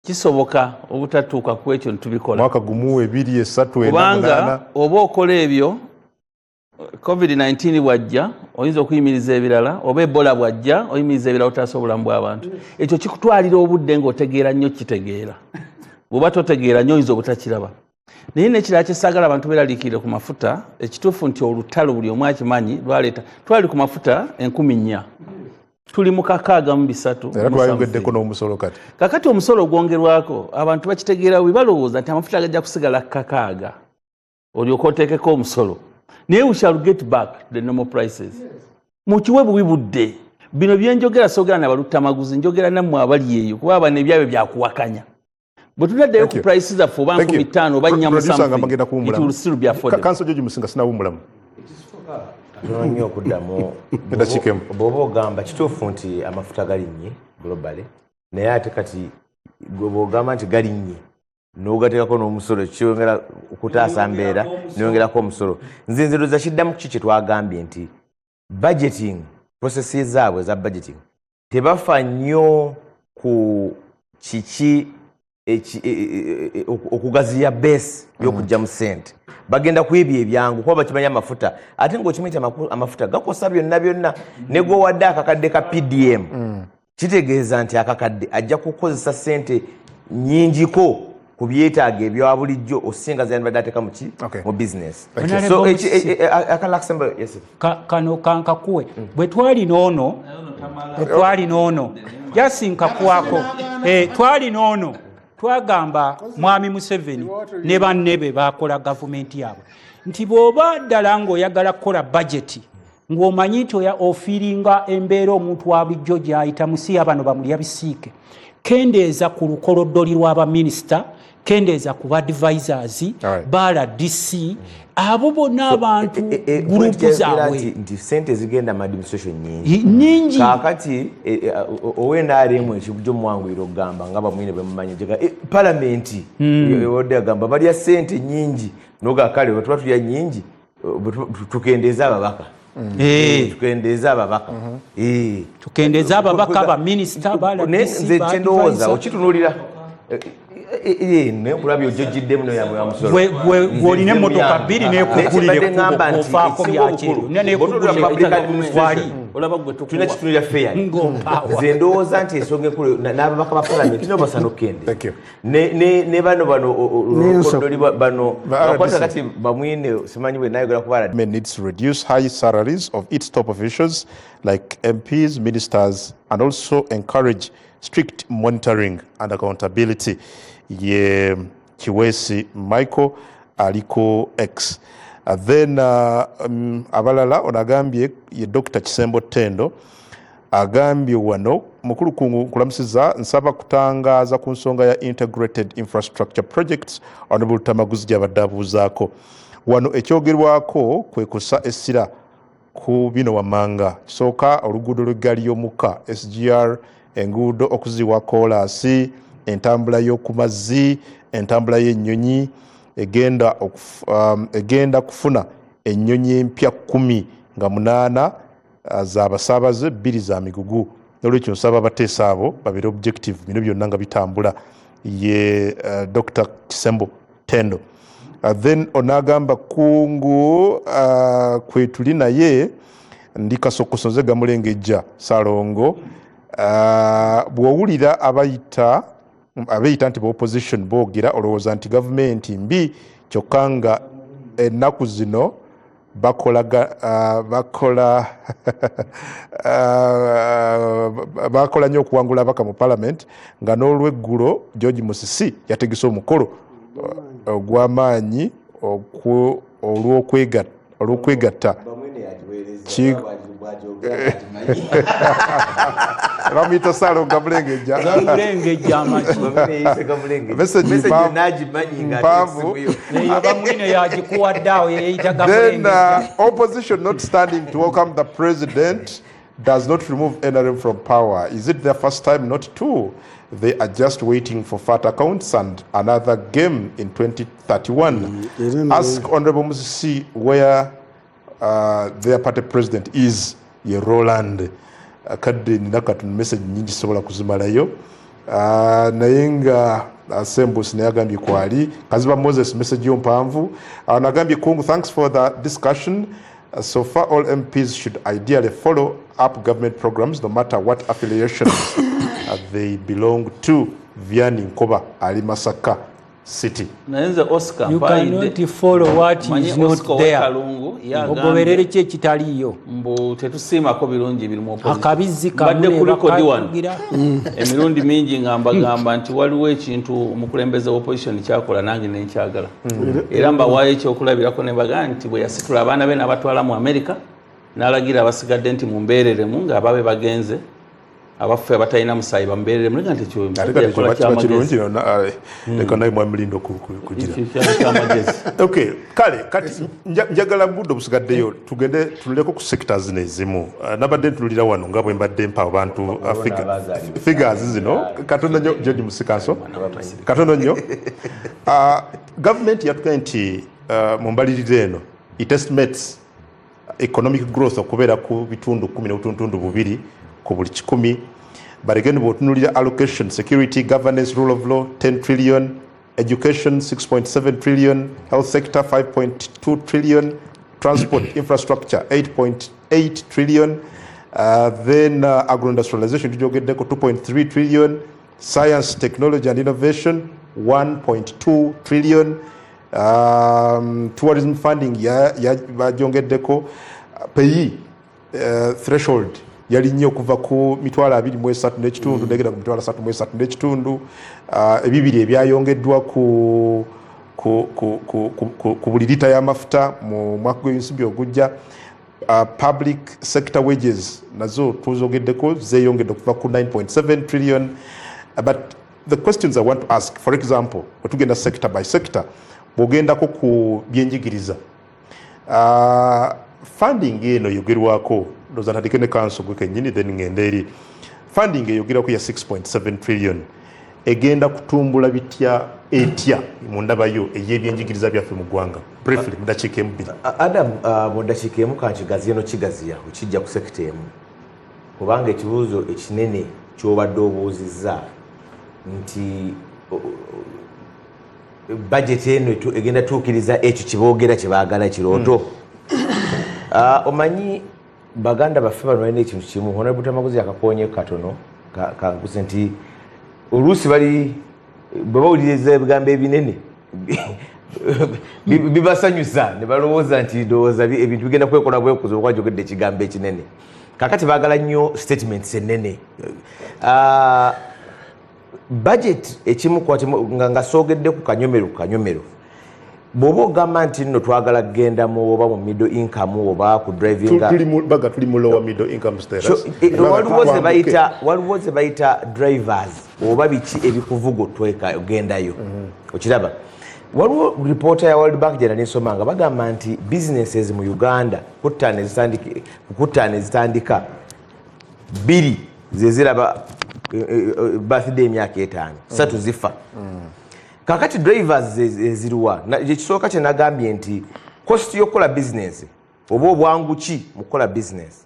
kisoboka obutatuuka ku ekyo ntubikola mwaka gumu 2 3 kubanga oba okola ebyo COVID-19 bwajja oyinza okuyimiriza ebirala oba Ebola bwajja oyimiriza ebirala otaasa obulamu bw'abantu ekyo kikutwalira obudde ng'otegeera nnyo kitegeera bw'oba totegeera nnyo oyinza obutakiraba naye n'ekirala kyesagala abantu beeraliikirire ku mafuta ekituufu nti olutalo buli omu akimanyi lwaleeta twali ku mafuta 4,000 tuli mu 630 era twayogeddeko n'omusolo kati kakati omusolo gwongerwako abantu bakitegeera bwe balowooza nti amafuta gajja kusigala 6 olyoka oteekeko omusolo naye we shall get back the normal prices mukiwe bubi budde bino byenjogera sogera na balutamaguzi njogera nammwe abali eyo kuba bano ebyabwe byakuwakanya bwe tunaddeyo ku prices zaffe oba 15 oba 4 it will still be affordable. Kanso George Musinga sinawumulamu nnyo okuddamu bw'oba ogamba kituufu nti amafuta galinnye globally naye ate kati bw'ogamba nti galinnye n'ogateekako n'omusolo kyongera okutaasa mbeera neyongerako omusolo nze nziruza kiddamu kiki kyetwagambye nti budgeting processes zaabwe eza budgeting tebafa nnyo ku kiki okugaziya base y'okujja mu sente bagenda ku ebyo ebyangu kuba bakimanya amafuta ate ng'okimanyi amafuta gakosa byonna ne gwe wadde akakadde ka PDM kitegeeza nti akakadde ajja kukozesa sente nnyingiko ku byetaago ebya bulijjo osinga zandibadde ateeka mu business so kano kankakuwe bwe twalina ono yasinkakwako twalina ono twagamba mwami Museveni ne banne be bakola gavumenti yaabwe nti bw'oba ddala ng'oyagala kukola budget ng'omanyi nti ofiiringa embeera omuntu wa bulijjo gy'ayita musiya bano bamulya bisiike kendeeza ku lukoloddoli lw'abaminisita kendeeza ku badvisors baala DC abo bonna abantu gurupu zaabwe nti sente zigenda mu administration nyingi kaakati owenaremu ekijjo muwanguyiro okugamba nga bamwine bemumanyi palamenti ode agamba balya sente nyingi nogakale wetuba tulya nyingi tukendeeza ababaka tukendeeza ababaka abaminisita baala nze kyendowooza okitunulira nekulabya ojojjiddemu gwolina emmotoka bbiri nekugulire ofaako byakyeru tulina kitunulira feya nze ndowooza nti ensonga enkulu n'ababaka ba palamenti nyo basana okukende ne bano bakwata kati bamwine simanyi bwe nayogera kubala needs to reduce high salaries of its top officials like MPs, ministers, and also encourage strict monitoring and accountability. Ye Kiwesi Michael aliko X. Then abalala onagambye ye Dr. Kisembo Tendo agambye wano mukulu kulamusiza nsaba kutangaza ku nsonga ya integrated infrastructure projects Honorable Tamaguzi gy'abaddabuuzaako wano ekyogerwako kwe kussa essira ku bino wammanga kisooka oluguudo lw'eggaali y'omukka SGR enguudo okuziwa koolaasi entambula y'oku mazzi entambula y'ennyonyi egenda kufuna ennyonyi empya 10 nga 8 z'abasaabaze 2 za migugu nolwekyo nsaba abateesa abo babeere objective bino byonna nga bitambula ye Dr. Kisembo Tendo then onagamba kungu kwetuli naye ndi kasokosoze gamulengejja Salongo bwowulira abayita nti opposition boogera olowooza nti gavumenti mbi kyokka nga ennaku zino bakola nnyo okuwangula abaka mu parliament nga n'olweggulo George Musisi yategese omukolo ogw'amaanyi olw'okwegatta bamuyita Salongo Gamulengejja message mpanvu then opposition not standing to welcome the president does not remove NRM from power. Is it their first time? Not two. They are just waiting for fat accounts and another game in 2031. Ask Honorable Musisi where their party president is. Ye Roland kadde nina katun message nyingi sobola kuzimalayo naye nga Sembus naye agambye kwali Kaziba Moses message yo mpanvu anagambye Kungu thanks for the discussion. So far all MPs should ideally follow up government programs no matter what affiliation they belong to. Vianney Nkoba ali Masaka City. Oscar, you cannot follow what is not there. Ogoberere kye kitaliyo. Mbu tetusiimako birungi biri mu opposition. Akabizi badde kuliko diwan. Emirundi mingi ngamba nti waliwo ekintu omukulembeze opposition kyakola nange nenkyagala. Era mbawaayo ekyokulabirako ne baga nti bwe yasitula abaana be n'abatwala mu America n'alagira abasigadde nti mumbeereremu ng'ababe bagenze abaffe abatalina musayi bambeerere muliga nti ekyo kirungi leka naye mwamilindo kugira okay kale kati njagala budde busigaddeyo tugende tuleko ku sectors nezimu nabadde ntulira wano nga bwe mbadde mpa abantu figures zino katono nnyo George Musikanso katono nnyo government yatugaye nti mu mbalirire eno it estimates economic growth okubeera ku bitundu 10 n'obutundu 2 ku buli 100 but again bw'otunuulira allocation security governance rule of law 10 trillion education 6.7 trillion health sector 5.2 trillion transport infrastructure 8.8 trillion then agro-industrialization tujogeddeko 2.3 trillion science technology and innovation 1.2 trillion tourism funding bajongeddeko pays threshold yali nnyo okuva ku mitwalo 23 n'ekitundu negenda ku mitwalo 33 n'ekitundu ebibiri ebyayongeddwa ku buli lita y'amafuta mu mwaka gw'ensimbi ogujja public sector wages nazo tuzogeddeko zeyongedde okuva ku 9.7 trillion. But the questions I want to ask, for example, wetugenda sector by sector, bwogendako ku byenjigiriza, funding eno yogerwako ndoza natike ne council gwe kenyini, then ngende eri funding eyogerako ya 6.7 trillion egenda kutumbula bitya etya mu ndabayo ey'ebyenjigiriza byaffe mu ggwanga. Briefly mudakiika emu bbiri. Adam, mu dakiika emu kankigazi eno kigaziya okijja ku sekita emu, kubanga ekibuuzo ekinene ky'obadde obuuzizza nti budget eno egenda tuukiriza ekyo kiboogera kye baagala kirooto. Omanyi baganda baffe bano balina ekintu kimu, Honorable Tamaguzi akakoonye katono kankuse nti oluusi bali bwe bawuliriza ebigambo ebinene bibasanyusa ne balowooza nti ndowooza ebintu bigenda kwekola bwekuzo okuba gyogedde ekigambo ekinene. Kakati baagala nnyo statements ennene. Budget ekimu nga soogedde ku kanyomero bw'oba ogamba nti nno twagala kgendamu oba mu middle income oba ku driving tuli mu lower middle income status. Waliwo ze bayita drivers oba biki ebikuvuga ogendayo okiraba. Waliwo reporter ya World Bank gyena nisoma nga bagamba nti businesses mu Uganda kukuttaane zitandika 2 zeziraba birthday emyaka 5 3 zifa. Kakati drivers eziriwa ekisooka kye nagambye nti cost y'okukola business oba obwanguki mu kukola business,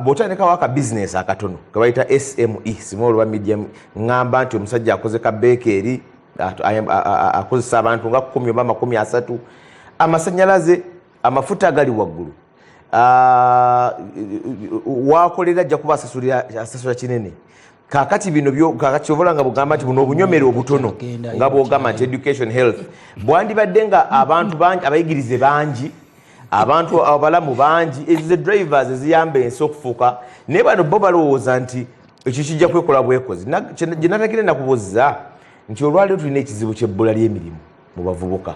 bw'otandika waka business akatono ke bayita SME, small oba medium, ngamba nti omusajja akoze ka bakery akozesa abantu nga 10 oba 30, amasannyalaze, amafuta agali waggulu, wakolera ajja kuba asasula kinene. Kakati bino kakati ovola nga bugamba nti buno obunyomero obutono nga bwogamba nti education health bwandibadde nga abantu bangi abayigirize bangi abantu abalamu bangi ezo drivers eziyamba ensi okufuuka naye bano bo balowooza nti ekyo kijja kwekola bwekozi. Gye natakire nakubuuza nti olwaleero tulina ekizibu ky'ebbula ly'emirimu mu bavubuka.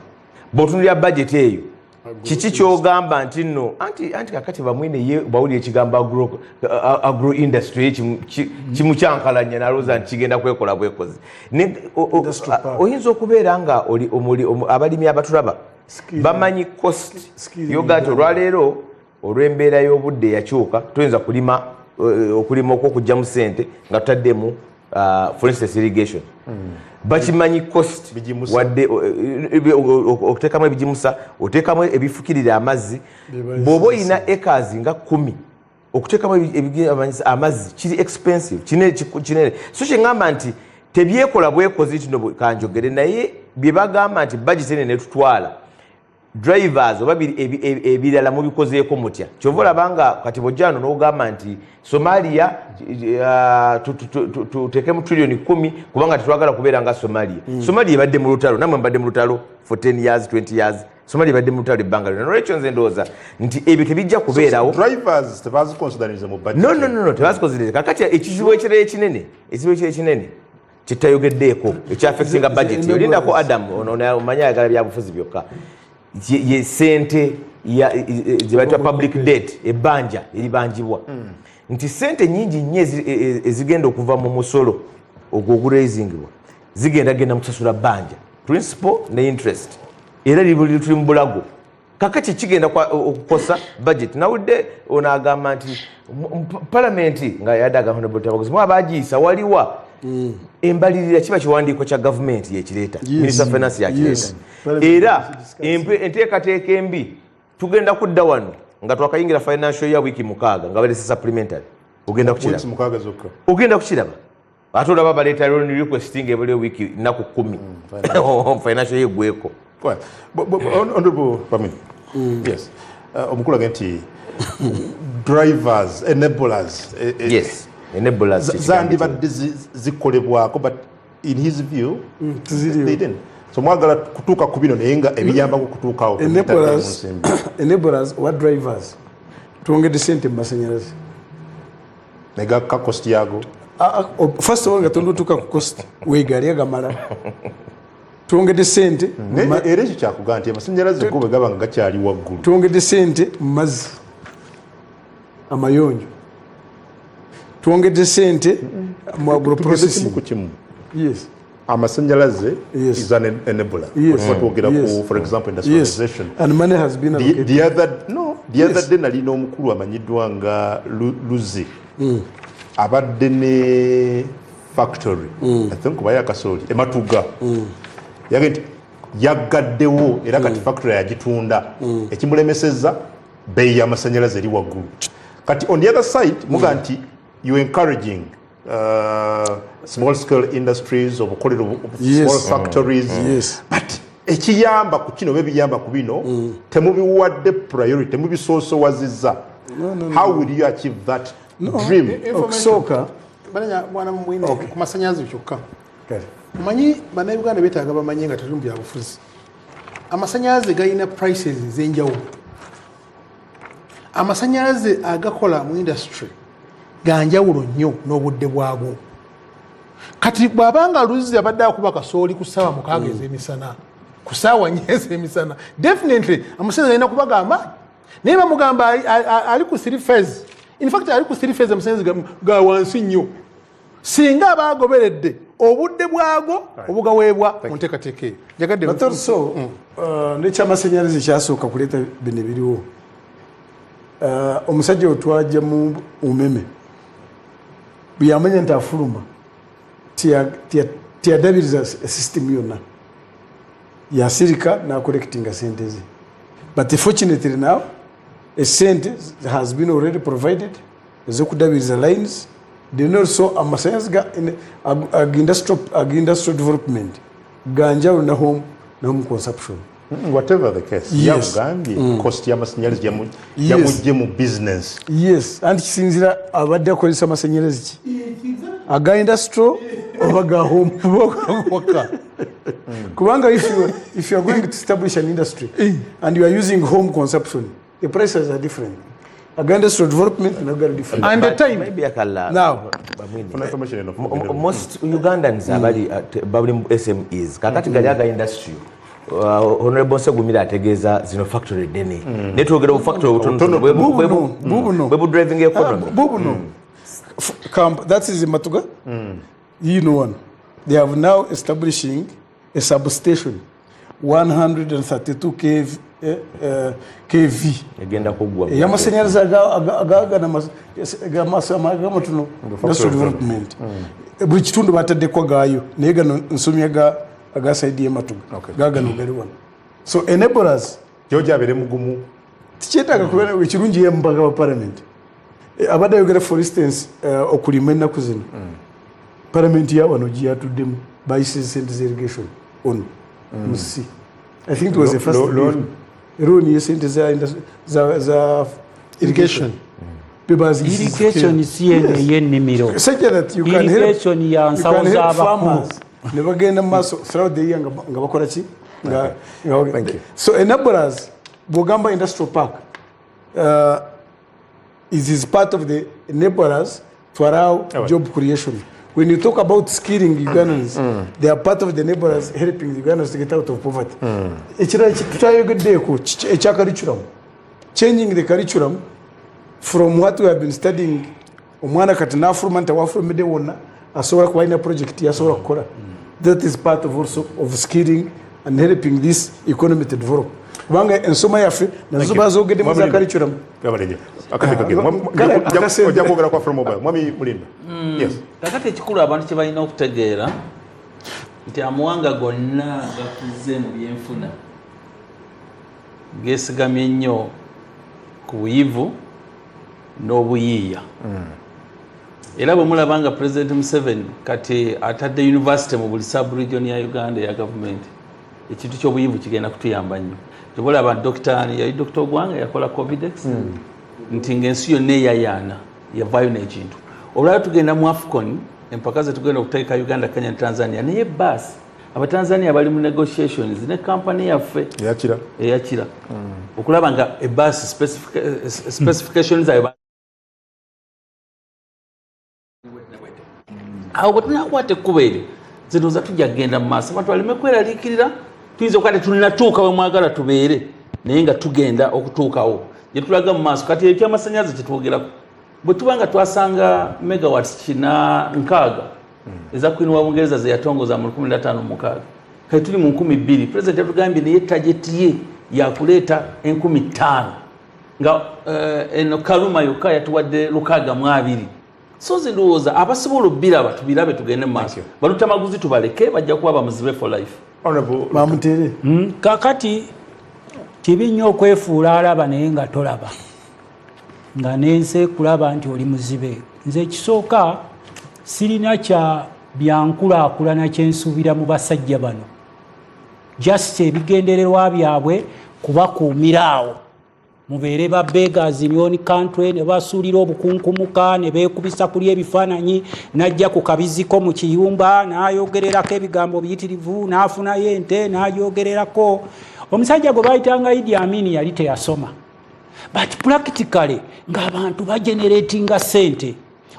Bw'otunulira budget eyo kiki kyogamba nti nno anti kakati bamwine bawulira ekigambo agro industry kimukyankalanya nalowooza nti kigenda kwekola bwekozi. Oyinza okubeera nga abalimi abatulaba bamanyi cost yoga nti olwaleero olw'embeera y'obudde yakyuka toyinza okulima okwokugyamu ssente nga tutaddemu for instance irrigation. Bakimanyi cost wadde okuteekamu ebigimusa, oteekamu ebifukirira amazzi. Bw'oba olina acres nga 10 okuteekamu amazzi kiri expensive kinene. So kyeŋŋamba nti tebyekola bwekozi kino kanjogere, naye bye bagamba nti budget ene netutwala drivers oba ebirala mubikozeeko mutya. Kyova olabanga kati bwojjano n'ogamba nti Somalia tuteekemu trillion 10 kubanga tetwagala kubeera nga Somalia. Somalia ebadde mu lutalo, nammwe mbadde mu lutalo for 10 years 20 years. Somalia ebadde mu lutalo ebbanga lyonna. Nolwekyo nze ndowooza nti ebyo tebijja kubeerawo. Drivers tebazikonsideraniza mu budget. No, tebazikonsideraniza. Kakati ekizibu ekirala ekinene kitayogeddeeko ekyaffectinga budget. Olindako Adam omanyi ayagala byabufuzi byokka. Ye sente zibayitwa public debt, ebbanja eribanjibwa. Nti sente nyingi nnyo ezigenda okuva mu musolo ogwo oguraisingibwa zigenda mu kusasula bbanja, principal ne interest, era tuli mu bulago. Kakati kigenda okukosa budget. Nawudde onaagamba nti palamenti nga yadaga Honorable Tamaguzi mwabagiisa waliwa embalirira kiba kiwandiiko kya gavumenti yekireeta, Minister of Finance yakireeta. Era enteekateeka embi tugenda kudda wano nga twakayingira financial year wiki 6 nga balese supplementary. Ogenda kukiraba ate olaba baleeta loan request nga ebuli wiki nnaku 10 financial year gweko. Honorable Pamela, yes, omukulu agamba nti drivers enablers, yes, enablers zandibadde zikolebwako, but in his view they didn't. So mwagala kutuuka ku bino naye nga ebiyamba okutuukawo enablers wa drivers twongedde sente mu masanyalaze negaka cost yago. First of all nga tondotuuka ku cost weegali agamala twongedde sente era ekyo kyakugaa nti amasanyalaze go bwe gaba nga gakyali waggulu. twongedde sente mu mazzi amayonjo twongedde sente mu agroprocessing yes amasanyalaze Yes. is an enabler. Yes. What we'll get Yes. for example, industrialization. and money has been allocated. The other day nali n'omukulu amanyiddwa nga Luzi abadde ne factory I think kuba yakasoli ematuga yagenda nti yaggaddewo era kati factory yagitunda ekimulemeseza bei y'amasanyalaze eri waggulu kati on the other side muga nti you encouraging small scale industries obukolero small factories but ekiyamba ku kino bebiyamba ku bino temubiwadde priority temubisoosowaziza how will you achieve that dream okusooka balanya mwana mwine ku masanyazi kyokka manyi bannayuganda beetaaga bamanye nga tuli mu byabufuzi amasanyazi galina prices ez'enjawulo amasanyazi agakola mu industry ganjawulo nnyo n'obudde bwagwo kati bw'abanga Luzi abadde akuba kasooli ku ssaawa 6 ez'emisana ku ssaawa 4 ez'emisana definitely amasanyazi alina kuba amaanyi naye bamugamba ali ku 3 phase in fact ali ku 3 phase amasanyazi ga wansi nnyo singa abagoberedde obudde bwago obugaweebwa mu nteekateeka eyo njagadde but also n'ekyamasannyalaze kyasooka kuleeta bino ebiriwo omusajja otwajja mu umeme bwe yamanya nti afuluma tiyadabiriza system yonna yasirika n'acollectinga sente ze but fortunately now a sente has been already provided ez'okudabiriza lines then also amasannyalaze ag-industrial development ganjawulo na home consumption whatever the case yagambye cost y'amasannyalaze yamujje mu business yes anti kisinzira abadde akozesa amasannyalaze ki aga industrial oba ga home waka kubanga if you are going to establish an industry and you are using home consumption the prices are different aga industrial development and aga different and the time maybe akala now most Ugandans abali mu SMEs kakati gali aga industry Honorable Nsegumira ategeeza zino factory dene netwogera bu factory utono bwe driving economy bubuno that is in Matuga you know one they have now establishing a substation 132 kV egenda kugwa y'amasannyalaze agagamatuno industrial development buli kitundu bataddeko gaayo naye gano nsomya aga side y'ematuga gagano gali wano so enablers joja abere mugumu tikyetaaga kubeera ekirungi y'embaga wa parliament abadde ayogera for instance okulima ennaku zino parliament ya wano giyatuddemu bayisize sente z irrigation on musi I think it was the first loan ye sente za irrigation irrigation siene y'ennimiro such that you can irrigation ya nsawo z'abakulu ne bagenda mu maaso throughout the year nga bakola ki so enablers bw'ogamba industrial park is part of the enablers to allow job creation. When you talk about skilling Ugandans, they are part of the enablers helping the Ugandans to get out of poverty. Curriculum, changing the curriculum from what we have been studying. Umwana katina furumanta wa furumide wona asobola kubaina project yasobola kukola. That is part of also of skilling and helping this economy to develop. Kubanga ensoma yaffe nazo bazogedde mu za curriculum. Ojja kwogera kwa from mobile. Mwami Mulinda. Yes. Kakati ekikulu abantu kye balina okutegeera nti amawanga gonna gakuze mu byenfuna geesigamye nnyo ku buyivu n'obuyiiya. Era bwe mulaba nga President Museveni kati atadde university mu buli sub-region ya Uganda ya government, ekintu ky'obuyivu kigenda kutuyamba nnyo. Tebulaba yali Dr. Ogwanga yakola Covidex nti ng'ensi yonna eyayaana yavaayo n'ekintu. Olwali tugenda mu AFCON empaka ze tugenda okuteeka Uganda, Kenya ne Tanzania, naye baasi Abatanzania bali mu negotiations ne kampani yaffe eyakira okulaba nga ebaasi specifications zayo awo bwe tunakwata ekkubo eryo zino za tujja kugenda mu maaso abantu baleme kweraliikirira tuyinza okuba tetulinatuuka we mwagala tubeere naye nga tugenda okutuukawo gye tulaga mu maaso kati ekyamasannyalaze kyetwogerako bwe tubanga twasanga megawatts kina nkaaga eza Queen wa Bungereza ze yatongoza mu 15 kati tuli mu 2000 president yatugambye naye target ye yakuleeta 5000 nga eno Kaluma yokka yatuwadde 620 so zindowooza abasobola obbiraba tubirabe tugende mu maaso balutamaguzi tubaleke bajja kuba bamuzibe for life. Bamutere kakati kibi nnyo okwefuula alaba naye nga tolaba nga nense kulaba nti oli muzibe. Nze ekisooka sirina kya byankulaakulana kyensuubira mu basajja bano just ebigendererwa byabwe kubakuumiraawo mubeere ba beggars in your country ne basuulira obukunkumuka ne beekubisa kuli ebifaananyi najja ku kabiziko mu kiyumba n'ayogererako ebigambo biyitirivu n'afunayo ente n'ayogererako. Omusajja gwe bayitanga Idi Amin yali teyasoma but practically ng'abantu bageneratinga ssente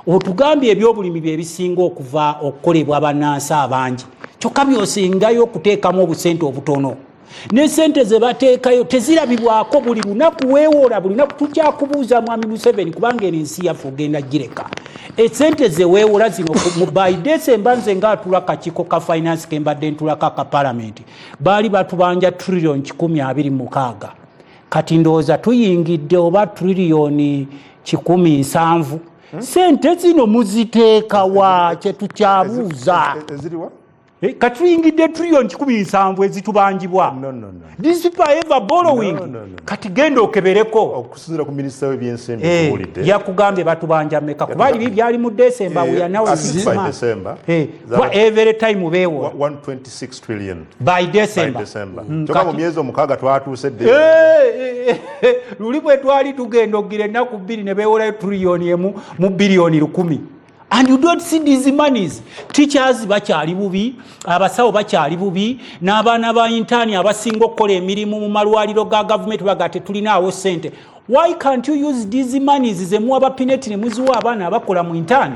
otugambye ebyobulimi bye bisinga okukolebwa bannansi abangi kyokka byosingayo okuteekamu obusente obutono ne sente ze bateekayo tezirabibwako buli lunaku weewoola buli lunaku tukyakubuuza mwami Museveni kubanga eno ensi yaffe ogenda gireka esente ze weewoola zino by December nze ngaatula kakiiko ka finance kembadde ntulako aka parliament baali batubanja trillion 126 kati ndowooza tuyingidde oba trillion 17 sente zino muziteeka wa kyetukyabuuza katuyingidde trillion 17 ezitubanjibwa. These people are ever borrowing. Kati genda okebereko okusinziira ku minisita w'ebyensimbi tuwulidde yakugambye batubanja mmeka kuba ibi byali mu December we are now by December every time beewo 126 trillion by December kyokka mu myezi omukaaga twatuuse luli bwe twali tugenda ogira ennaku 2 ne beewolayo trillion emu mu billion 10. And you don't see these monies. Teachers bakyali bubi, abasawo bakyali bubi, n'abaana ba intani abasinga okukola emirimu mu malwaliro ga government bagate tulinaawo sente. Why can't you use these monies ze muwa pineti ne muziwa abaana abakola mu intani?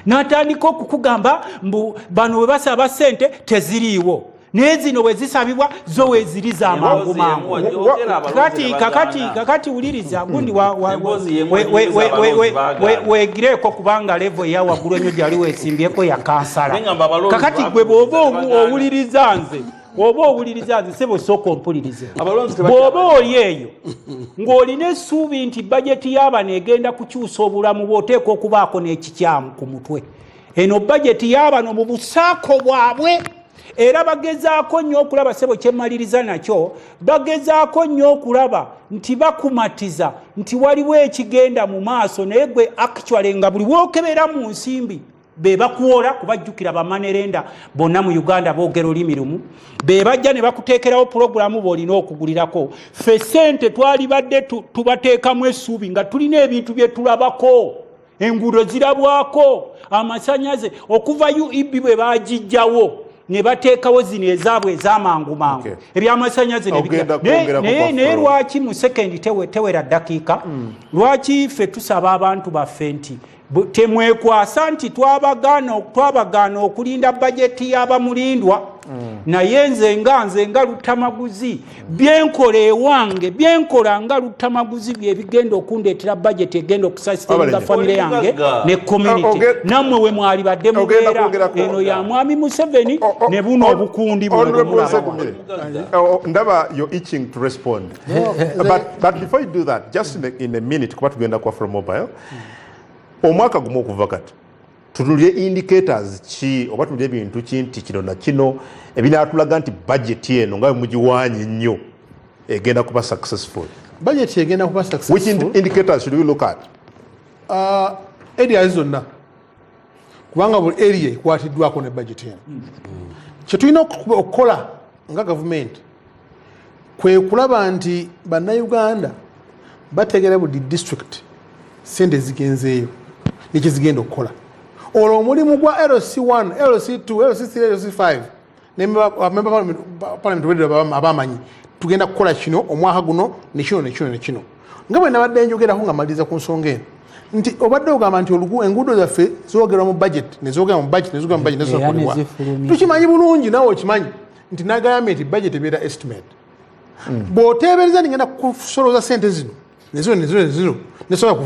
N'atandika okukugamba mbu bano we basaba sente teziriiwo. Nezino we zisabibwa zo we ziri za mangu mangu. Kakati uliriza gundi wegireko kubanga level ya waggulu ennyo gyali weesimbyeko ya kansala. Kakati gwe bw'oba owuliriza nze sebo sooka ompulirize. Bw'oba oli eyo ng'olina essuubi nti bajeti y'abano egenda kukyusa obulamu bw'oteeka okubaako n'ekikyamu ku mutwe. Eno bajeti y'abano mu busaako bwabwe era bagezaako nnyo okulaba sebo kyemmaliriza nakyo bagezaako nnyo okulaba nti bakumatiza nti waliwo ekigenda mu maaso naye gwe actually nga buli wookebera mu nsimbi be bakuwola kubajjukira bamanerenda bonna mu Uganda boogera olulimi lumu be bajja ne bakuteekerawo pulogulaamu b'olina okugulirako ffe ssente twali badde tubateekamu essuubi nga tulina ebintu bye tulabako enguudo zirabwako amasannyalaze okuva UEB bwe baagijjawo ne bateekawo zino ezaabwe ez'amangu mangu ebyamasannyalaze naye lwaki mu sekendi tewera ddakiika lwaki ffe tusaba abantu baffe nti temwekwasa nti twabagaana okulinda bajeti y'abamulindwa naye nze nga lutamaguzi byenkola ewange byenkola nga lutamaguzi byebigenda okundeetera bajeti egenda okusasitinga famire yange ne community nammwe we mwali badde mubeera eno ya mwami Museveni ne buno obukundi ndaba you're itching to respond but before you do that just in a minute kuba tugenda kwa from mobile omwaka gumu okuva kati tutulye indicators ki oba tulye ebintu ki nti kino na kino ebinaatulaga nti budget eno nga mugiwaanyi nnyo egenda kuba successful. Budget egenda kuba successful. Which indicators should we look at? Areas zonna kubanga buli area ekwatiddwako ne budget eno kye tulina okukola nga government kwe kulaba nti bannayuganda bategera buli district sente zigenzeeyo nekye zigenda okukola olwo omulimu gwa LC1 LC2 LC3 LC5 nememba parliament wedde abamanyi tugenda kukola kino omwaka guno nekino nga bwe nabadde njogerako nga maliriza ku nsonga eno nti obadde ogamba nti enguudo zaffe zogerwa mu budget nezogera mu budget nezokolebwa tukimanyi bulungi nawe okimanyi nti nagambye nti budget ebeera estimate bw'oteebereza nigenda kusoloza sente zino nezino nesobola